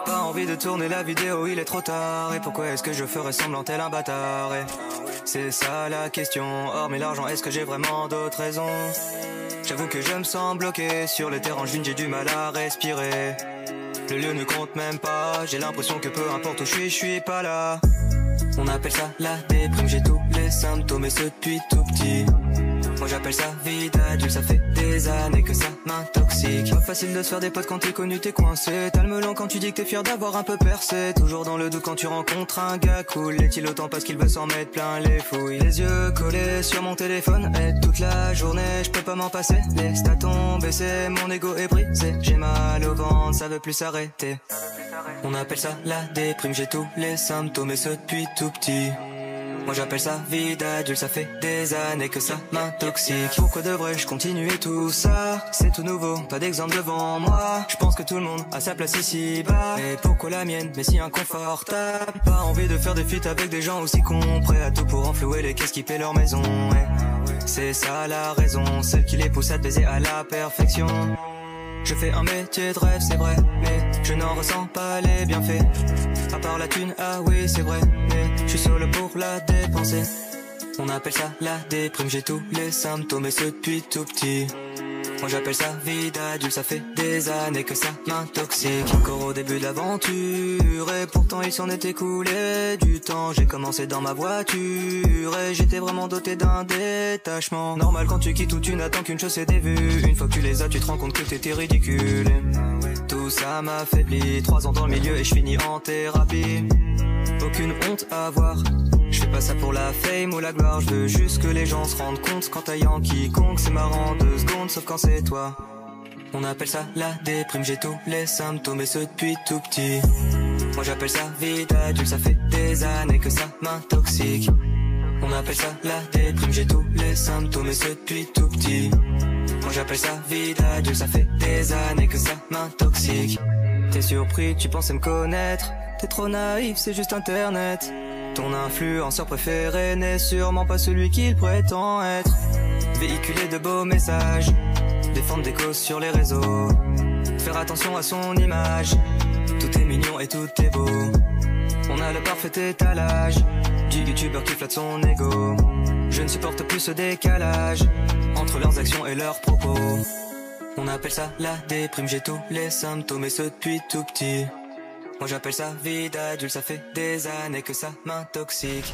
Pas envie de tourner la vidéo, il est trop tard. Et pourquoi est-ce que je ferais semblant tel un bâtard? Et c'est ça la question. Hormis l'argent, est-ce que j'ai vraiment d'autres raisons? J'avoue que je me sens bloqué sur le terrain, j'ai du mal à respirer. Le lieu ne compte même pas, j'ai l'impression que peu importe où je suis pas là. On appelle ça la déprime, j'ai tous les symptômes et ce depuis tout petit. Moi j'appelle ça vie d'adulte, ça fait des années que ça m'intoxique. Pas facile de se faire des potes quand t'es connu, t'es coincé. T'as le melon quand tu dis que t'es fier d'avoir un peu percé. Toujours dans le doute quand tu rencontres un gars cool. Est-il autant parce qu'il veut s'en mettre plein les fouilles? Les yeux collés sur mon téléphone et toute la journée je peux pas m'en passer. Les stats ont baissé, mon ego est brisé. J'ai mal au ventre, ça veut plus s'arrêter. On appelle ça la déprime, j'ai tous les symptômes et ce depuis tout petit. Moi j'appelle ça vie d'adulte, ça fait des années que ça m'intoxique. Pourquoi devrais-je continuer tout ça? C'est tout nouveau, pas d'exemple devant moi. Je pense que tout le monde a sa place ici bas. Et pourquoi la mienne, mais si inconfortable? Pas envie de faire des feats avec des gens aussi cons, prêts à tout pour enflouer les caisses qui paient leur maison. C'est ça la raison, celle qui les pousse à te baiser à la perfection. Je fais un métier de rêve, c'est vrai, mais je n'en ressens pas les bienfaits. À part la thune, ah oui c'est vrai, mais je suis solo pour la dépenser. On appelle ça la déprime, j'ai tous les symptômes et ce depuis tout petit. Moi j'appelle ça vie d'adulte, ça fait des années que ça m'intoxique. Encore au début de l'aventure et pourtant il s'en est écoulé du temps. J'ai commencé dans ma voiture et j'étais vraiment doté d'un détachement. Normal quand tu quittes où tu n'attends qu'une chose, c'est des vues. Une fois que tu les as, tu te rends compte que t'étais ridicule. Tout ça m'affaiblit, 3 ans dans le milieu et je finis en thérapie. Aucune honte à avoir, je fais pas ça pour la fame ou la gloire. Je veux juste que les gens se rendent compte quand t'as quiconque. C'est marrant 2 secondes sauf quand c'est toi. On appelle ça la déprime, j'ai tous les symptômes et ce depuis tout petit. Moi j'appelle ça vie d'adulte, ça fait des années que ça m'intoxique. On appelle ça la déprime, j'ai tous les symptômes et ce depuis tout petit. Moi j'appelle ça vie d'adulte, ça fait des années que ça m'intoxique. T'es surpris, tu pensais me connaître. T'es trop naïf, c'est juste internet. Ton influenceur préféré n'est sûrement pas celui qu'il prétend être. Véhiculer de beaux messages, défendre des causes sur les réseaux, faire attention à son image. Tout est mignon et tout est beau. On a le parfait étalage du youtubeur qui flatte son ego. Je ne supporte plus ce décalage entre leurs actions et leurs propos. On appelle ça la déprime, j'ai tous les symptômes et ce depuis tout petit. Moi j'appelle ça vie d'adulte, ça fait des années que ça m'intoxique.